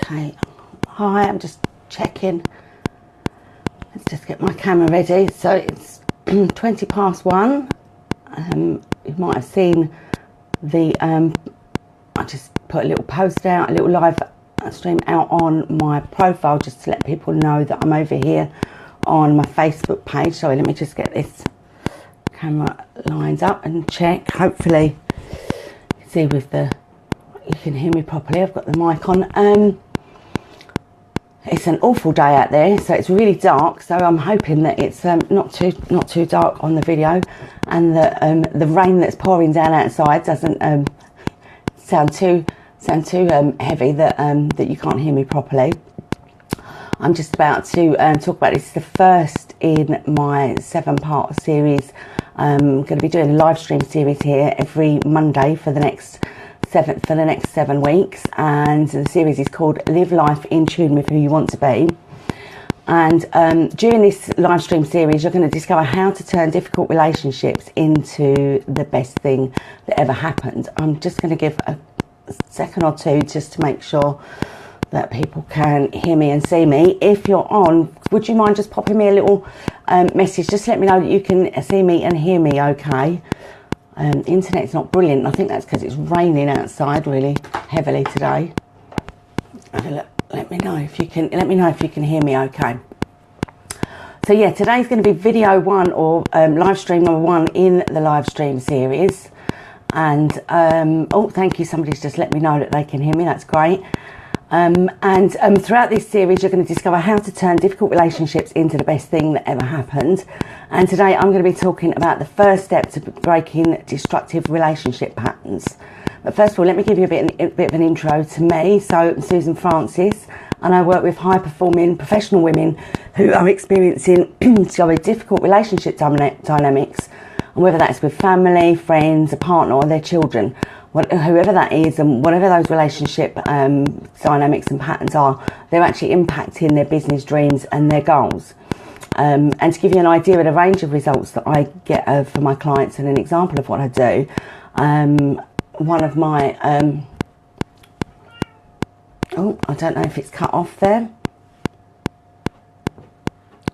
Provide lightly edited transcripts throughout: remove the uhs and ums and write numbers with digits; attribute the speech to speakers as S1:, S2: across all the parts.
S1: Okay, hi, I'm just checking. Let's just get my camera ready. So it's 20 past 1. You might have seen the, I just put a little post out, a little live stream out on my profile just to let people know that I'm over here on my Facebook page. Sorry, let me just get this camera lined up and check. Hopefully, see with the, you can hear me properly. I've got the mic on. It's an awful day out there, so it's really dark. So I'm hoping that it's not too dark on the video, and that the rain that's pouring down outside doesn't sound too heavy that you can't hear me properly. I'm just about to talk about this. It's the first in my 7-part series. I'm going to be doing a live stream series here every Monday for the next 7 weeks, and the series is called Live Life in Tune with Who You Want to Be. And during this live stream series, you're going to discover how to turn difficult relationships into the best thing that ever happened. I'm just going to give a second or two just to make sure that people can hear me and see me. If you're on, would you mind just popping me a little message? Just let me know that you can see me and hear me okay. Internet's not brilliant. I think that's because it's raining outside really heavily today. Let me know if you can hear me okay. So yeah, today's going to be video 1 or live stream number 1 in the live stream series. And oh, thank you. Somebody's just let me know that they can hear me. That's great. Throughout this series, you're going to discover how to turn difficult relationships into the best thing that ever happened. And today I'm going to be talking about the first step to breaking destructive relationship patterns. But first of all, let me give you a bit of an intro to me. So I'm Susan Francis, and I work with high-performing professional women who are experiencing difficult relationship dynamics, and whether that's with family, friends, a partner, or their children. Whoever that is, and whatever those relationship dynamics and patterns are, they're actually impacting their business dreams and their goals. And to give you an idea of the range of results that I get for my clients and an example of what I do, one of my, oh, I don't know if it's cut off there.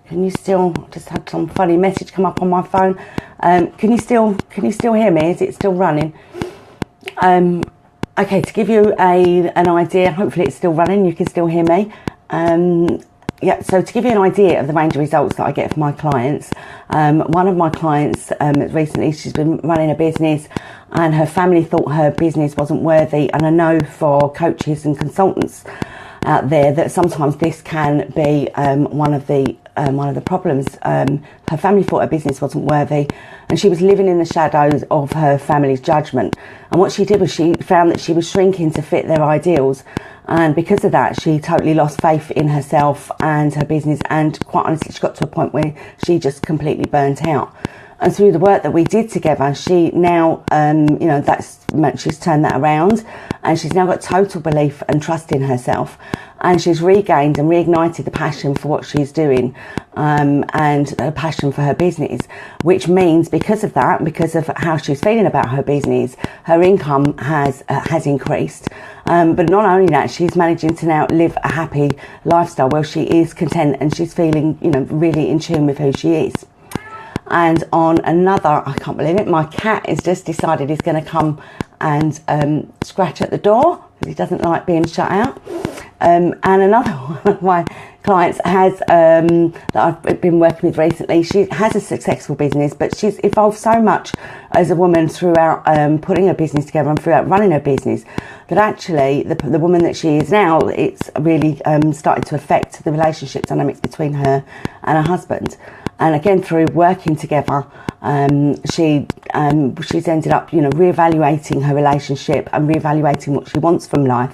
S1: Can you still, just had some funny message come up on my phone. Can you still hear me? Is it still running? Okay, to give you an idea, hopefully it's still running, you can still hear me. Yeah, so to give you an idea of the range of results that I get from my clients, one of my clients recently, she's been running a business and her family thought her business wasn't worthy. And I know for coaches and consultants out there that sometimes this can be one of the problems. Her family thought her business wasn't worthy, and she was living in the shadows of her family's judgment. And what she did was she found that she was shrinking to fit their ideals, and because of that she totally lost faith in herself and her business, and quite honestly she got to a point where she just completely burnt out. And through the work that we did together, she now, she's turned that around, and she's now got total belief and trust in herself, and she's regained and reignited the passion for what she's doing, and a passion for her business, which means because of that, because of how she's feeling about her business, her income has increased. But not only that, she's managing to now live a happy lifestyle where she is content and she's feeling, really in tune with who she is. And on another, I can't believe it, my cat has just decided he's going to come and scratch at the door because he doesn't like being shut out. And another one of my clients has, that I've been working with recently, she has a successful business, but she's evolved so much as a woman throughout putting her business together and throughout running her business, that actually the woman that she is now, it's really started to affect the relationship dynamics between her and her husband. And again, through working together, she's ended up, reevaluating her relationship and reevaluating what she wants from life.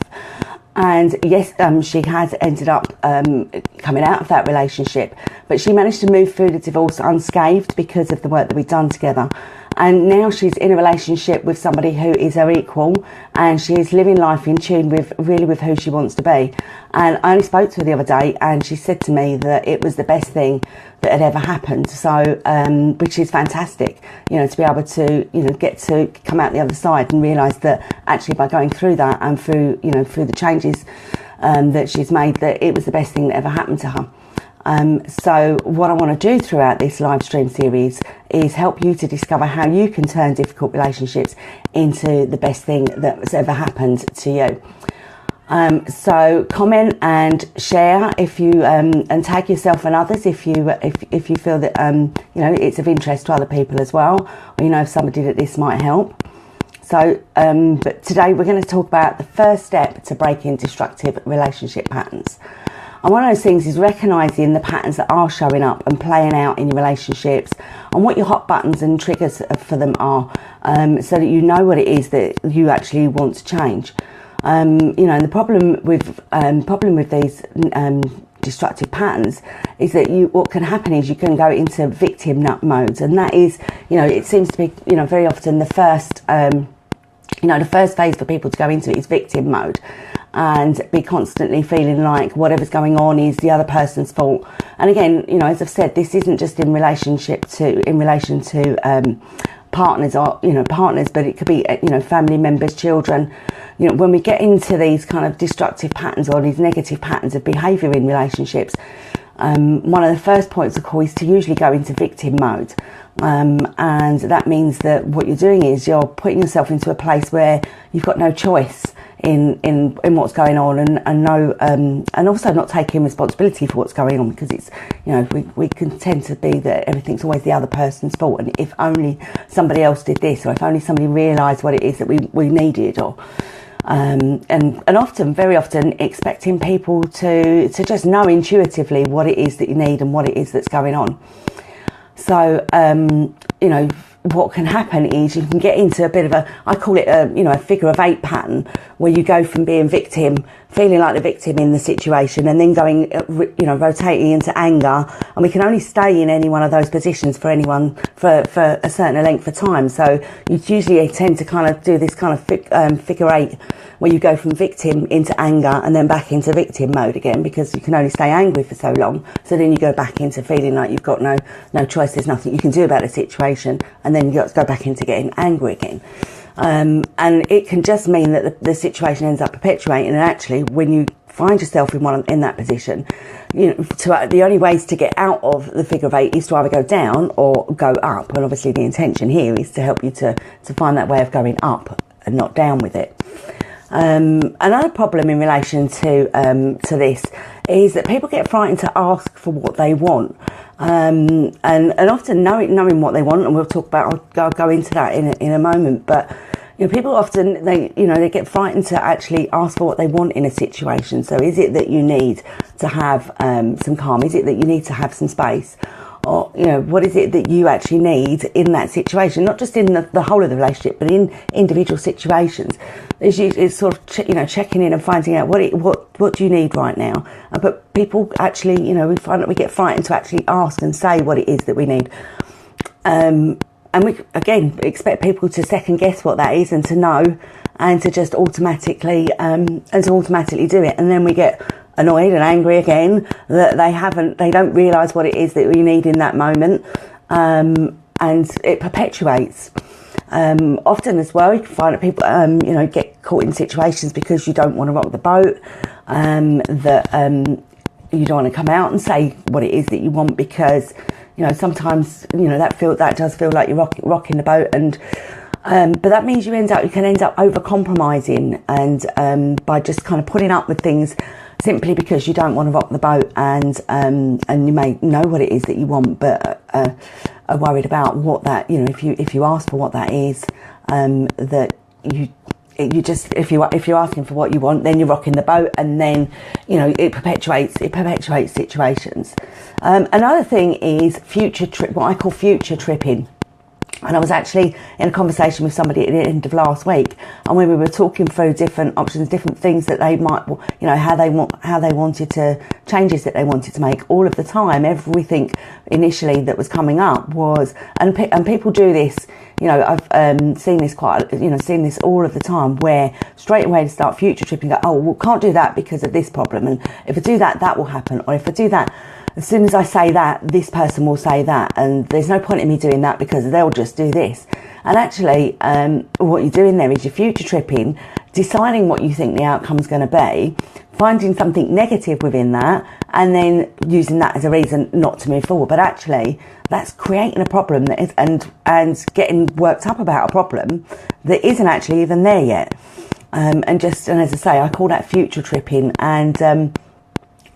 S1: And yes, she has ended up coming out of that relationship, but she managed to move through the divorce unscathed because of the work that we've done together. And now she's in a relationship with somebody who is her equal, and she's living life in tune with who she wants to be. And I only spoke to her the other day, and she said to me that it was the best thing that had ever happened. So, which is fantastic, to be able to, get to come out the other side and realise that actually by going through that and through the changes that she's made, that it was the best thing that ever happened to her. So what I want to do throughout this live stream series is help you to discover how you can turn difficult relationships into the best thing that's ever happened to you. So comment and share if you and tag yourself and others if you feel that you know, it's of interest to other people as well, or you know of somebody that this might help. So but today we're going to talk about the first step to breaking destructive relationship patterns. And one of those things is recognising the patterns that are showing up and playing out in your relationships, and what your hot buttons and triggers for them are, so that you know what it is that you actually want to change. You know, and the problem with these destructive patterns is that what can happen is you can go into victim modes, and that is, you know, it seems to be, you know, very often the first you know, the first phase for people to go into it is victim mode, and be constantly feeling like whatever's going on is the other person's fault. And again, you know, as I've said, this isn't just in relation to partners, or, you know, partners, but it could be, you know, family members, children. You know, when we get into these kind of destructive patterns or these negative patterns of behaviour in relationships, one of the first points of call is to usually go into victim mode. And that means that what you're doing is you're putting yourself into a place where you've got no choice in what's going on, and also not taking responsibility for what's going on, because it's, you know, we can tend to be that everything's always the other person's fault, and if only somebody else did this, or if only somebody realised what it is that we needed, or and often, very often, expecting people to just know intuitively what it is that you need and what it is that's going on. So you know, what can happen is you can get into a bit of a, I call it a, you know, a figure of eight pattern, where you go from being victim, feeling like the victim in the situation, and then going, you know, rotating into anger. And we can only stay in any one of those positions for a certain length of time. So you usually tend to kind of do this kind of figure eight, where you go from victim into anger and then back into victim mode again, because you can only stay angry for so long. So then you go back into feeling like you've got no choice, there's nothing you can do about the situation, and then you got to go back into getting angry again. And it can just mean that the situation ends up perpetuating. And actually, when you find yourself in that position, you know, the only ways to get out of the figure of eight is to either go down or go up. And obviously the intention here is to help you to find that way of going up and not down with it. Another problem in relation to this is that people get frightened to ask for what they want, and often knowing what they want, and we'll talk about, I'll go into that in a moment. But you know, people often they get frightened to actually ask for what they want in a situation. So is it that you need to have some calm? Is it that you need to have some space? Or, you know, what is it that you actually need in that situation? Not just in the whole of the relationship, but in individual situations. It's sort of, you know, checking in and finding out what do you need right now. But people actually, you know, we find that we get frightened to actually ask and say what it is that we need. And we, again, expect people to second guess what that is, and to know, and to just automatically, do it. And then we get annoyed and angry again that they don't realise what it is that we need in that moment, and it perpetuates. Often as well, you can find that people you know, get caught in situations because you don't want to rock the boat, that you don't want to come out and say what it is that you want, because, you know, sometimes, you know, that does feel like you're rocking the boat, and but that means you can end up over compromising, and by just kind of putting up with things simply because you don't want to rock the boat, and you may know what it is that you want, but are worried about what that, you know, if you ask for what that is, that you just, if you're asking for what you want, then you're rocking the boat, and then, you know, it perpetuates situations. Another thing is what I call future tripping. And I was actually in a conversation with somebody at the end of last week, and when we were talking through different options, different things that they might, you know, how they wanted to, changes that they wanted to make, all of the time, everything initially that was coming up was, and people do this, you know, I've seen this all of the time, where straight away to start future tripping, go, oh, well, can't do that because of this problem, and if I do that, that will happen, or if I do that, as soon as I say that, this person will say that, and there's no point in me doing that because they'll just do this. And actually, what you're doing there is you're future tripping, deciding what you think the outcome's going to be, finding something negative within that and then using that as a reason not to move forward. But actually, that's creating a problem that is, and getting worked up about a problem that isn't actually even there yet. And as I say, I call that future tripping, and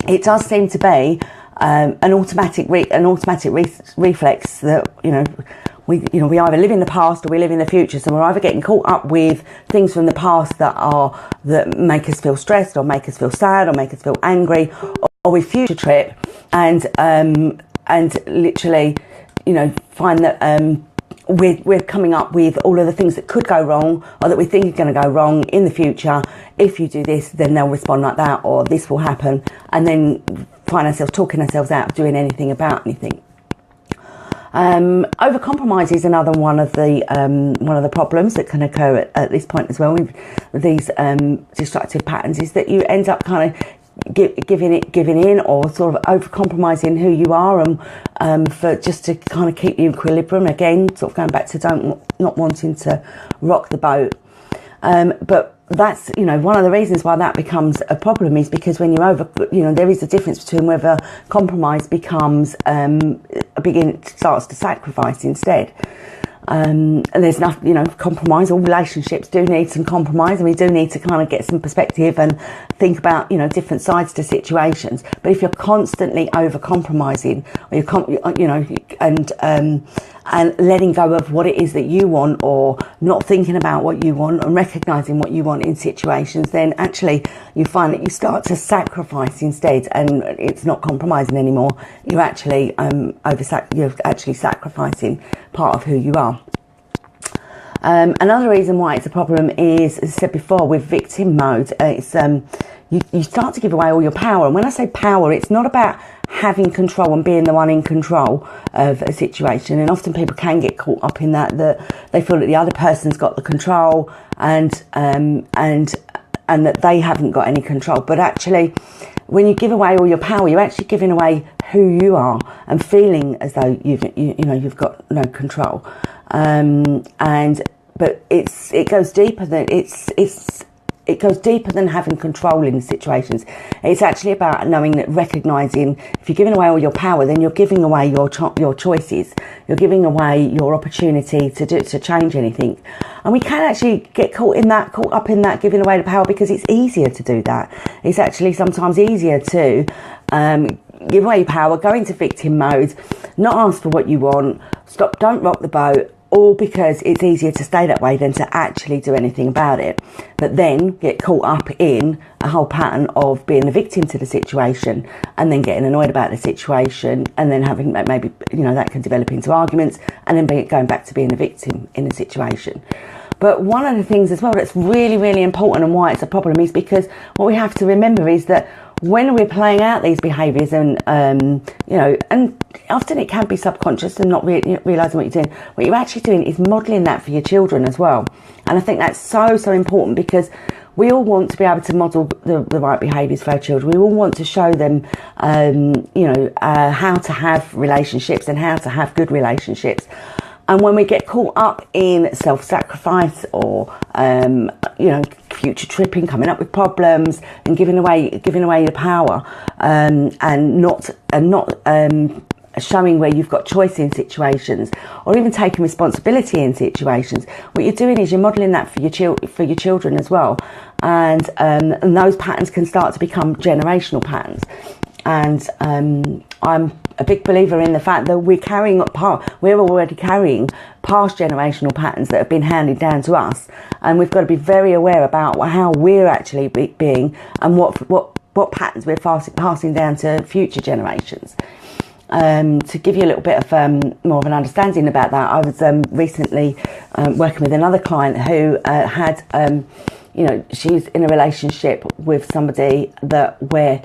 S1: it does seem to be an automatic reflex that we either live in the past or we live in the future. So we're either getting caught up with things from the past that make us feel stressed, or make us feel sad, or make us feel angry, or we future trip and literally, find that we're coming up with all of the things that could go wrong, or that we think are going to go wrong in the future. If you do this, then they'll respond like that, or this will happen, and then find ourselves talking ourselves out of doing anything about anything. Overcompromise is another one of the problems that can occur at this point as well with these destructive patterns, is that you end up kind of giving in, or sort of overcompromising who you are, and for just to kind of keep you in equilibrium. Again, sort of going back to not wanting to rock the boat. But that's, one of the reasons why that becomes a problem is because when you're there is a difference between whether compromise becomes starts to sacrifice instead. And there's nothing, compromise. All relationships do need some compromise, and we do need to kind of get some perspective and think about, different sides to situations. But if you're constantly over compromising, or and letting go of what it is that you want, or not thinking about what you want and recognizing what you want in situations, then actually you find that you start to sacrifice instead, and it's not compromising anymore. You're actually you're actually sacrificing part of who you are. Another reason why it's a problem is, as I said before, with victim mode. It's you start to give away all your power. And when I say power, it's not about having control and being the one in control of a situation. And often people can get caught up in that they feel that the other person's got the control, and that they haven't got any control. But actually, when you give away all your power, you're actually giving away who you are, and feeling as though you've got no control. But it goes deeper than it goes deeper than having control in situations. It's actually about recognizing if you're giving away all your power, then you're giving away your choices. You're giving away your opportunity to change anything. And we can actually get caught up in that giving away the power, because it's easier to do that. It's actually sometimes easier to give away your power, go into victim mode, not ask for what you want, don't rock the boat, all because it's easier to stay that way than to actually do anything about it. But then get caught up in a whole pattern of being a victim to the situation, and then getting annoyed about the situation, and then having maybe, that can develop into arguments, and then going back to being a victim in a situation. But one of the things as well that's really, really important, and why it's a problem, is because what we have to remember is that when we're playing out these behaviours, and and often it can be subconscious and not realising what you're doing, what you're actually doing is modelling that for your children as well. And I think that's so important, because we all want to be able to model the right behaviours for our children. We all want to show them, how to have relationships and how to have good relationships. And when we get caught up in self-sacrifice, or future tripping, coming up with problems, and giving away your power, and not showing where you've got choice in situations, or even taking responsibility in situations, what you're doing is you're modelling that for your children as well, and those patterns can start to become generational patterns. And I'm a big believer in the fact that we're already carrying past generational patterns that have been handed down to us, and we've got to be very aware about how we're actually being, and what patterns we're passing down to future generations. To give you a little bit of more of an understanding about that, I was recently working with another client who had, she's in a relationship with somebody where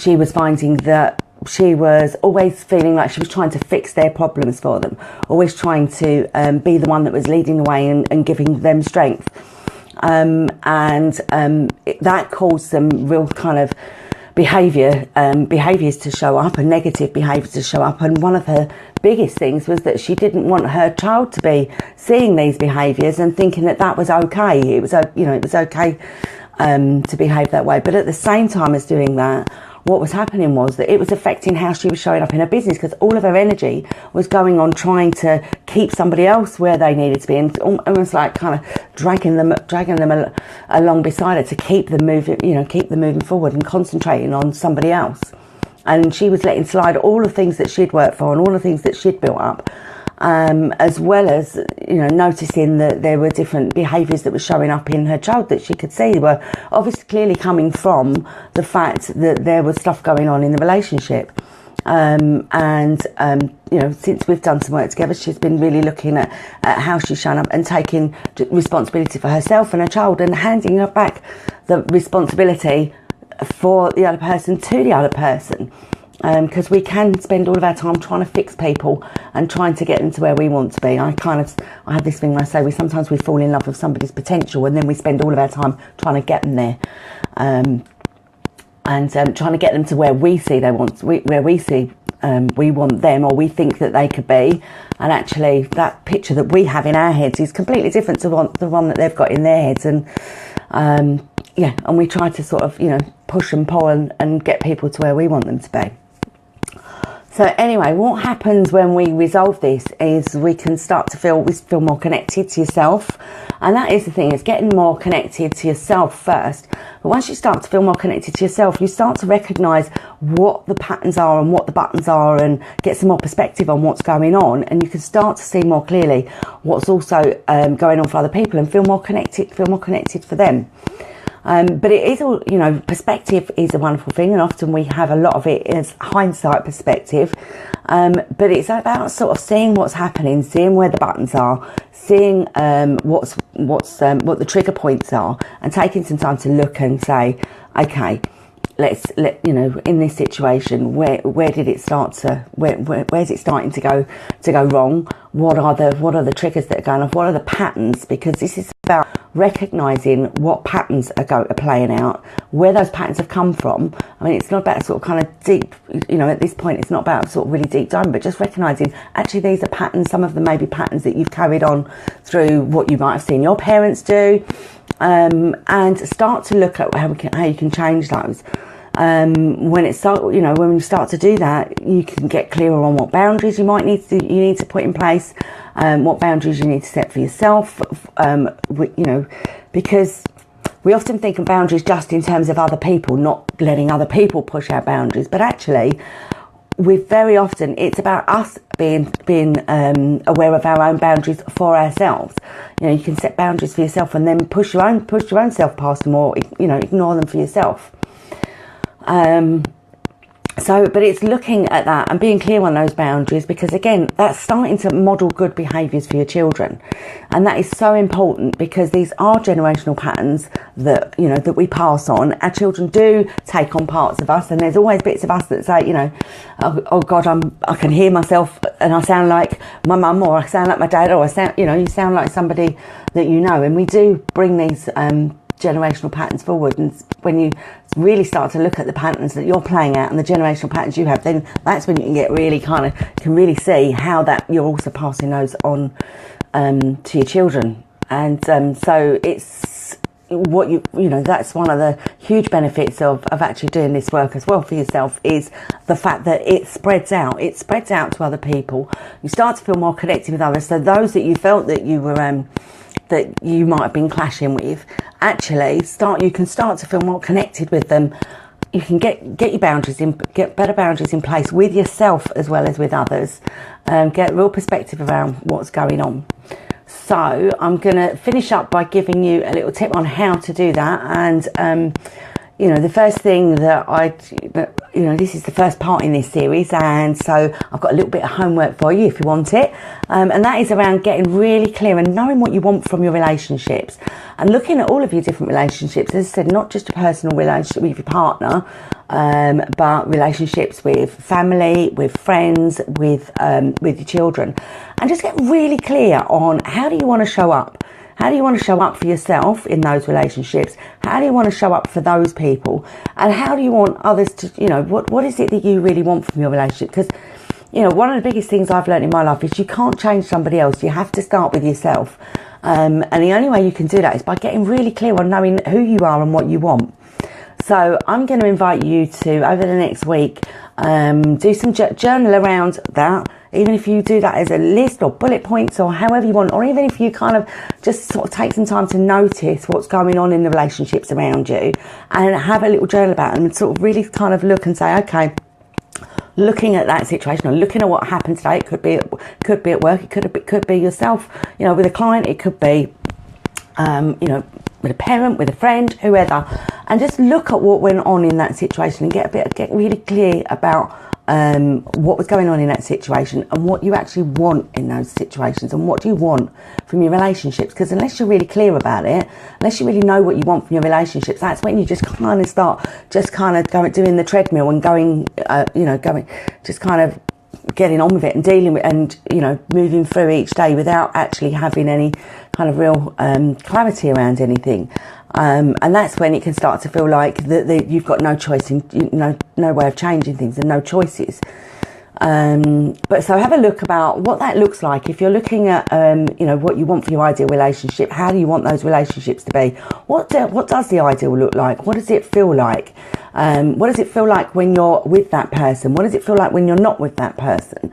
S1: she was finding that she was always feeling like she was trying to fix their problems for them, always trying to be the one that was leading the way and giving them strength. That caused some real kind of behaviours to show up, and negative behaviours to show up. And one of her biggest things was that she didn't want her child to be seeing these behaviours and thinking that was okay. It was okay to behave that way. But at the same time as doing that, what was happening was that it was affecting how she was showing up in her business, because all of her energy was going on trying to keep somebody else where they needed to be, and almost like kind of dragging them along beside her to keep them moving, keep them moving forward and concentrating on somebody else. And she was letting slide all the things that she'd worked for and all the things that she'd built up. As well as, noticing that there were different behaviours that were showing up in her child that she could see were obviously clearly coming from the fact that there was stuff going on in the relationship. Since we've done some work together, she's been really looking at how she's shown up and taking responsibility for herself and her child, and handing her back the responsibility for the other person to the other person. Because we can spend all of our time trying to fix people and trying to get them to where we want to be. I have this thing where I say sometimes we fall in love with somebody's potential, and then we spend all of our time trying to get them there, and trying to get them to where we see we want them, or we think that they could be. And actually, that picture that we have in our heads is completely different to the one that they've got in their heads. And and we try to sort of push and pull and get people to where we want them to be. So anyway, what happens when we resolve this is we can start to feel more connected to yourself. And that is the thing, it's getting more connected to yourself first. But once you start to feel more connected to yourself, you start to recognise what the patterns are and what the buttons are, and get some more perspective on what's going on. And you can start to see more clearly what's also going on for other people, and feel more connected for them. But it is all, perspective is a wonderful thing, and often we have a lot of it as hindsight perspective. But it's about sort of seeing what's happening, seeing where the buttons are, seeing what the trigger points are, and taking some time to look and say, okay, in this situation, where did it start to, where's it starting to go wrong? What are the triggers that are going off? What are the patterns? Because this is about recognising what patterns are playing out, where those patterns have come from. I mean, it's not about sort of kind of deep, at this point, it's not about sort of really deep diving, but just recognising, actually, these are patterns. Some of them may be patterns that you've carried on through what you might have seen your parents do, and start to look at how you can change those. When you start to do that, you can get clearer on what boundaries you need to put in place, what boundaries you need to set for yourself. Because we often think of boundaries just in terms of other people, not letting other people push our boundaries. But actually, very often it's about us being aware of our own boundaries for ourselves. You can set boundaries for yourself and then push your own self past them, or ignore them for yourself. But it's looking at that and being clear on those boundaries, because again, that's starting to model good behaviours for your children. And that is so important, because these are generational patterns that, that we pass on. Our children do take on parts of us, and there's always bits of us that say, oh God, I can hear myself and I sound like my mum, or I sound like my dad, or I sound, you sound like somebody that and we do bring these, generational patterns forward. And when you really start to look at the patterns that you're playing out and the generational patterns you have, then that's when you can get really can really see how that you're also passing those on to your children. And so it's what that's one of the huge benefits of actually doing this work as well for yourself, is the fact that it spreads out to other people. You start to feel more connected with others, so those that you felt that you were that you might have been clashing with, actually you can start to feel more connected with them. You can get your boundaries in, get better boundaries in place with yourself as well as with others, get real perspective around what's going on. So I'm going to finish up by giving you a little tip on how to do that. And the first thing this is the first part in this series, and so I've got a little bit of homework for you if you want it, and that is around getting really clear and knowing what you want from your relationships, and looking at all of your different relationships, as I said, not just a personal relationship with your partner, but relationships with family, with friends, with your children, and just get really clear on how do you want to show up. How do you want to show up for yourself in those relationships? How do you want to show up for those people? And how do you want others to, what is it that you really want from your relationship? Because, one of the biggest things I've learned in my life is you can't change somebody else. You have to start with yourself. And the only way you can do that is by getting really clear on knowing who you are and what you want. So I'm going to invite you to, over the next week, do some journal around that. Even if you do that as a list or bullet points or however you want, or even if you kind of just sort of take some time to notice what's going on in the relationships around you and have a little journal about them and sort of really kind of look and say, okay, looking at that situation or looking at what happened today, it could be at work, it could be yourself, with a client, it could be, with a parent, with a friend, whoever, and just look at what went on in that situation and get really clear about what was going on in that situation and what you actually want in those situations and what do you want from your relationships. Because unless you're really clear about it, unless you really know what you want from your relationships, that's when you just kind of start just kind of doing the treadmill and going just kind of getting on with it and dealing with and moving through each day without actually having any kind of real clarity around anything. And that's when it can start to feel like that you've got no choice and no way of changing things and no choices. But so have a look about what that looks like. If you're looking at what you want for your ideal relationship, how do you want those relationships to be? What does the ideal look like? What does it feel like? What does it feel like when you're with that person? What does it feel like when you're not with that person?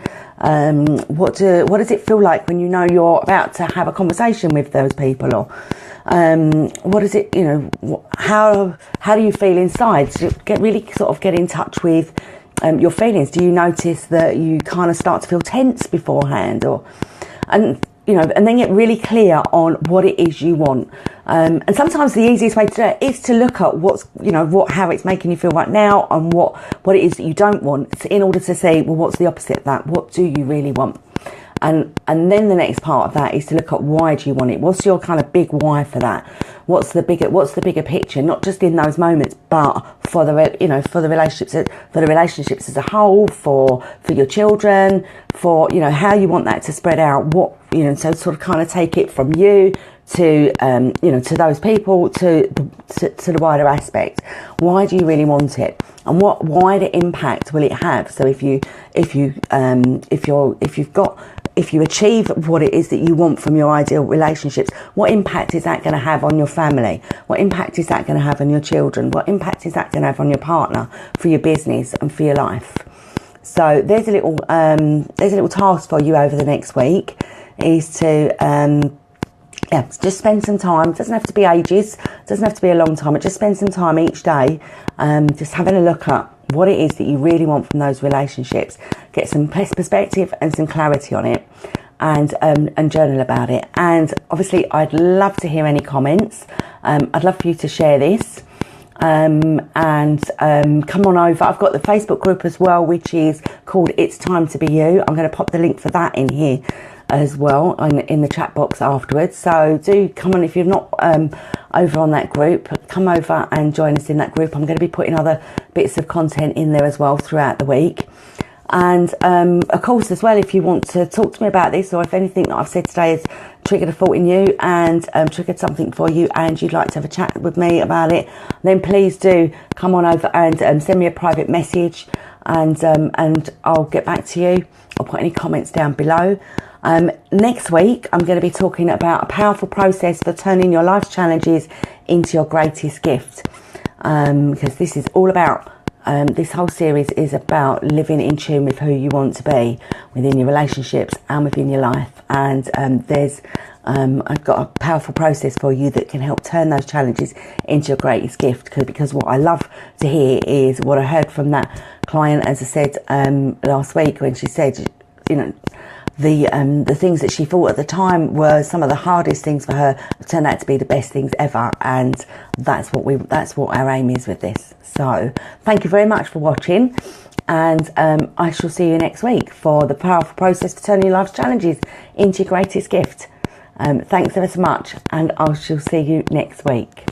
S1: What does it feel like when you know you're about to have a conversation with those people? Or what is it, how do you feel inside? So get in touch with your feelings. Do you notice that you kind of start to feel tense beforehand, and then get really clear on what it is you want. And sometimes the easiest way to do it is to look at how it's making you feel right now and what it is that you don't want, in order to say, well, what's the opposite of that? What do you really want? And then the next part of that is to look at why do you want it? What's your kind of big why for that? What's the bigger picture? Not just in those moments, but for the relationships as a whole, for your children, for how you want that to spread out. So sort of kind of take it from you to to those people, to the wider aspect. Why do you really want it, and what wider impact will it have? So if you achieve what it is that you want from your ideal relationships, what impact is that going to have on your family? What impact is that going to have on your children? What impact is that going to have on your partner, for your business and for your life? So there's a little task for you over the next week, is to just spend some time. It doesn't have to be ages, it doesn't have to be a long time, but just spend some time each day just having a look at what it is that you really want from those relationships. Get some perspective and some clarity on it, and journal about it. And obviously I'd love to hear any comments. I'd love for you to share this, and come on over. I've got the Facebook group as well, which is called It's Time to Be You. I'm going to pop the link for that in here as well in the chat box afterwards. So do come on, if you're not over on that group, come over and join us in that group. I'm going to be putting other bits of content in there as well throughout the week. And of course as well, if you want to talk to me about this, or if anything that I've said today has triggered a thought in you and triggered something for you and you'd like to have a chat with me about it, then please do come on over and send me a private message, and I'll get back to you. I'll put any comments down below. Next week, I'm going to be talking about a powerful process for turning your life's challenges into your greatest gift. Because this is all about, this whole series is about living in tune with who you want to be within your relationships and within your life. And I've got a powerful process for you that can help turn those challenges into your greatest gift. Because what I love to hear is what I heard from that client, as I said last week, when she said, the things that she thought at the time were some of the hardest things for her turned out to be the best things ever, and that's what our aim is with this. So thank you very much for watching, and I shall see you next week for the powerful process for turning your life's challenges into your greatest gift. Thanks ever so much, and I shall see you next week.